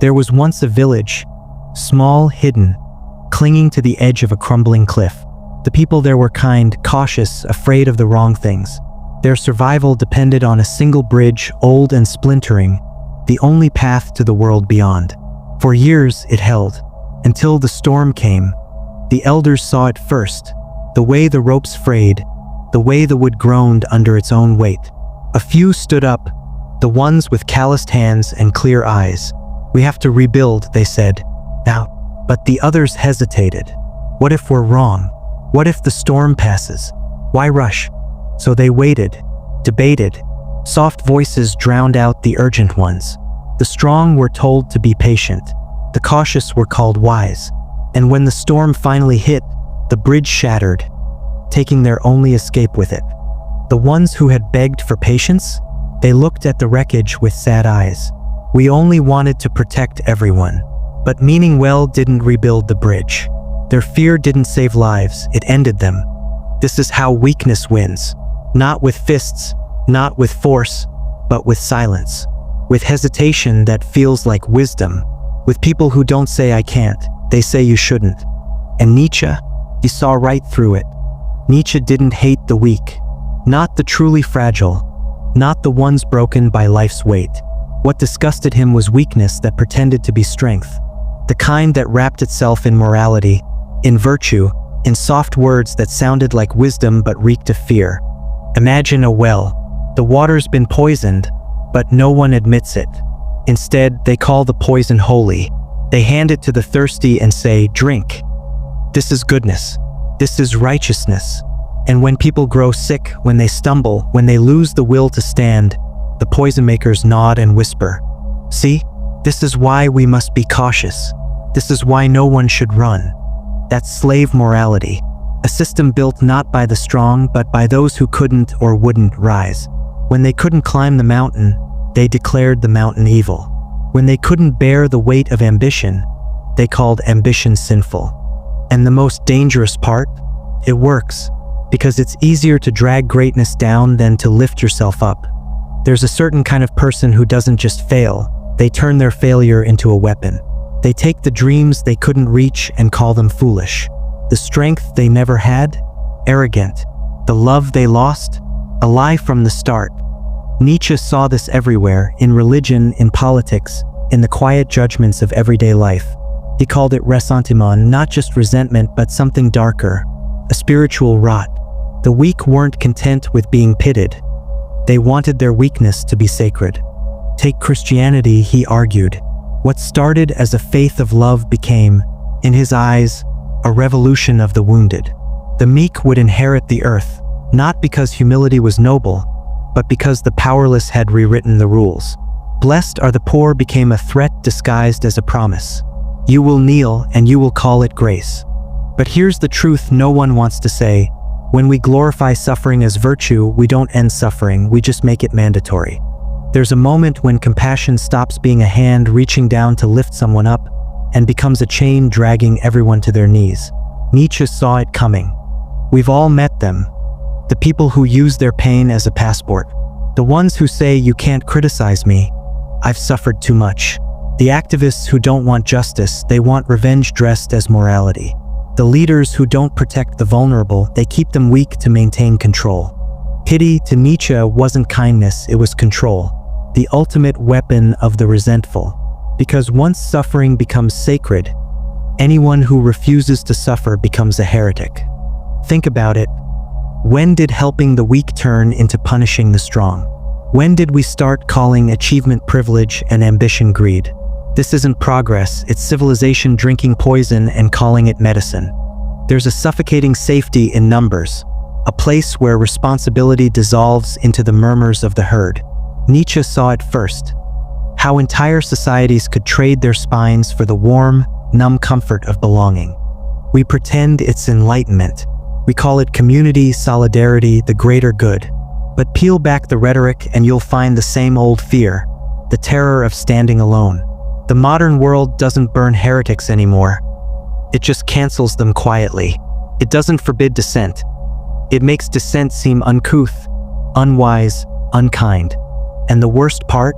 There was once a village, small, hidden, clinging to the edge of a crumbling cliff. The people there were kind, cautious, afraid of the wrong things. Their survival depended on a single bridge, old and splintering, the only path to the world beyond. For years it held, until the storm came. The elders saw it first, the way the ropes frayed, the way the wood groaned under its own weight. A few stood up, the ones with calloused hands and clear eyes. "We have to rebuild," they said. "Now." But the others hesitated. "What if we're wrong? What if the storm passes? Why rush?" So they waited, debated. Soft voices drowned out the urgent ones. The strong were told to be patient. The cautious were called wise. And when the storm finally hit, the bridge shattered, taking their only escape with it. The ones who had begged for patience, they looked at the wreckage with sad eyes. "We only wanted to protect everyone." But meaning well didn't rebuild the bridge. Their fear didn't save lives, it ended them. This is how weakness wins. Not with fists, not with force, but with silence. With hesitation that feels like wisdom. With people who don't say "I can't," they say "you shouldn't." And Nietzsche, he saw right through it. Nietzsche didn't hate the weak. Not the truly fragile. Not the ones broken by life's weight. What disgusted him was weakness that pretended to be strength. The kind that wrapped itself in morality, in virtue, in soft words that sounded like wisdom but reeked of fear. Imagine a well. The water's been poisoned, but no one admits it. Instead, they call the poison holy. They hand it to the thirsty and say, "Drink. This is goodness. This is righteousness." And when people grow sick, when they stumble, when they lose the will to stand, the poison makers nod and whisper, "See, this is why we must be cautious. This is why no one should run." That's slave morality, a system built not by the strong but by those who couldn't or wouldn't rise. When they couldn't climb the mountain, they declared the mountain evil. When they couldn't bear the weight of ambition, they called ambition sinful. And the most dangerous part? It works, because it's easier to drag greatness down than to lift yourself up. There's a certain kind of person who doesn't just fail, they turn their failure into a weapon. They take the dreams they couldn't reach and call them foolish. The strength they never had, arrogant. The love they lost, a lie from the start. Nietzsche saw this everywhere, in religion, in politics, in the quiet judgments of everyday life. He called it ressentiment, not just resentment, but something darker, a spiritual rot. The weak weren't content with being pitted. They wanted their weakness to be sacred. Take Christianity, he argued. What started as a faith of love became, in his eyes, a revolution of the wounded. The meek would inherit the earth, not because humility was noble, but because the powerless had rewritten the rules. Blessed are the poor became a threat disguised as a promise. You will kneel and you will call it grace. But here's the truth no one wants to say. When we glorify suffering as virtue, we don't end suffering, we just make it mandatory. There's a moment when compassion stops being a hand reaching down to lift someone up and becomes a chain dragging everyone to their knees. Nietzsche saw it coming. We've all met them. The people who use their pain as a passport. The ones who say, "You can't criticize me. I've suffered too much." The activists who don't want justice, they want revenge dressed as morality. The leaders who don't protect the vulnerable, they keep them weak to maintain control. Pity to Nietzsche wasn't kindness, it was control. The ultimate weapon of the resentful. Because once suffering becomes sacred, anyone who refuses to suffer becomes a heretic. Think about it. When did helping the weak turn into punishing the strong? When did we start calling achievement privilege and ambition greed? This isn't progress, it's civilization drinking poison and calling it medicine. There's a suffocating safety in numbers, a place where responsibility dissolves into the murmurs of the herd. Nietzsche saw it first, how entire societies could trade their spines for the warm, numb comfort of belonging. We pretend it's enlightenment. We call it community, solidarity, the greater good. But peel back the rhetoric and you'll find the same old fear, the terror of standing alone. The modern world doesn't burn heretics anymore. It just cancels them quietly. It doesn't forbid dissent. It makes dissent seem uncouth, unwise, unkind. And the worst part?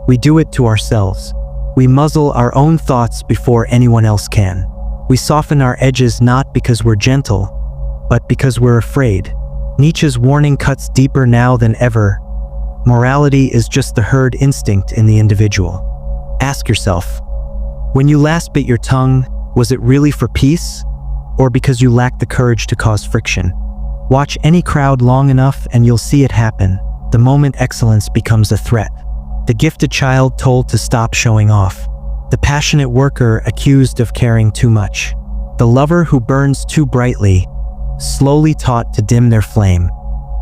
We do it to ourselves. We muzzle our own thoughts before anyone else can. We soften our edges not because we're gentle, but because we're afraid. Nietzsche's warning cuts deeper now than ever. Morality is just the herd instinct in the individual. Ask yourself, when you last bit your tongue, was it really for peace, or because you lacked the courage to cause friction? Watch any crowd long enough and you'll see it happen. The moment excellence becomes a threat. The gifted child told to stop showing off. The passionate worker accused of caring too much. The lover who burns too brightly, slowly taught to dim their flame.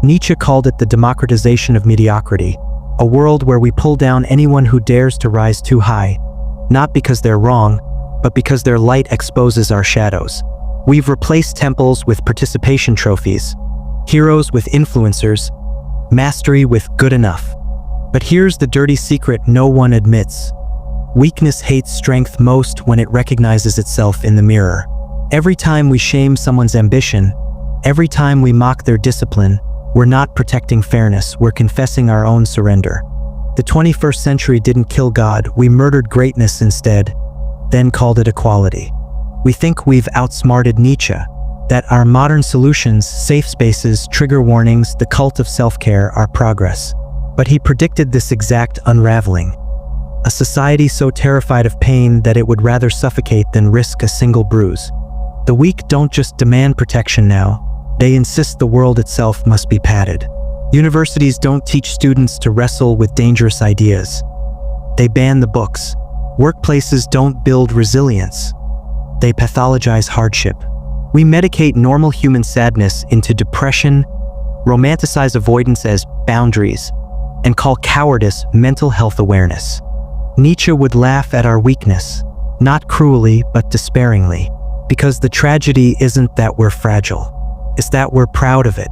Nietzsche called it the democratization of mediocrity, a world where we pull down anyone who dares to rise too high, not because they're wrong, but because their light exposes our shadows. We've replaced temples with participation trophies, heroes with influencers, mastery with good enough. But here's the dirty secret no one admits. Weakness hates strength most when it recognizes itself in the mirror. Every time we shame someone's ambition, every time we mock their discipline, we're not protecting fairness, we're confessing our own surrender. The 21st century didn't kill God, we murdered greatness instead, then called it equality. We think we've outsmarted Nietzsche, that our modern solutions, safe spaces, trigger warnings, the cult of self-care are progress. But he predicted this exact unraveling. A society so terrified of pain that it would rather suffocate than risk a single bruise. The weak don't just demand protection now, they insist the world itself must be padded. Universities don't teach students to wrestle with dangerous ideas. They ban the books. Workplaces don't build resilience. They pathologize hardship. We medicate normal human sadness into depression, romanticize avoidance as boundaries, and call cowardice mental health awareness. Nietzsche would laugh at our weakness, not cruelly but despairingly, because the tragedy isn't that we're fragile. It's that we're proud of it,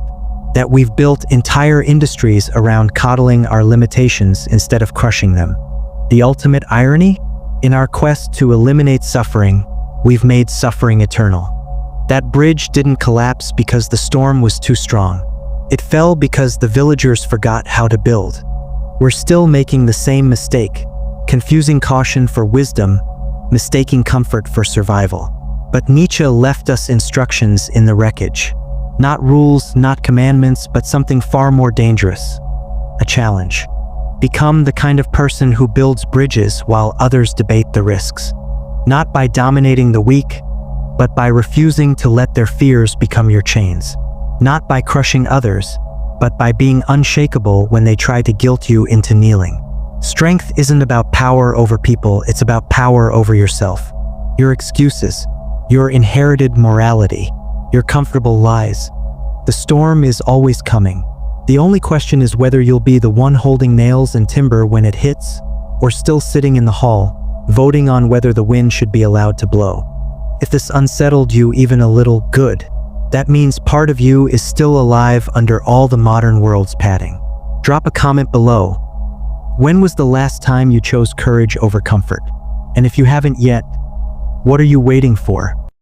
that we've built entire industries around coddling our limitations instead of crushing them. The ultimate irony? In our quest to eliminate suffering, we've made suffering eternal. That bridge didn't collapse because the storm was too strong. It fell because the villagers forgot how to build. We're still making the same mistake, confusing caution for wisdom, mistaking comfort for survival. But Nietzsche left us instructions in the wreckage. Not rules, not commandments, but something far more dangerous. A challenge. Become the kind of person who builds bridges while others debate the risks. Not by dominating the weak, but by refusing to let their fears become your chains. Not by crushing others, but by being unshakable when they try to guilt you into kneeling. Strength isn't about power over people, it's about power over yourself. Your excuses, your inherited morality, your comfortable lies. The storm is always coming. The only question is whether you'll be the one holding nails and timber when it hits, or still sitting in the hall, voting on whether the wind should be allowed to blow. If this unsettled you even a little, good. That means part of you is still alive under all the modern world's padding. Drop a comment below. When was the last time you chose courage over comfort? And if you haven't yet, what are you waiting for?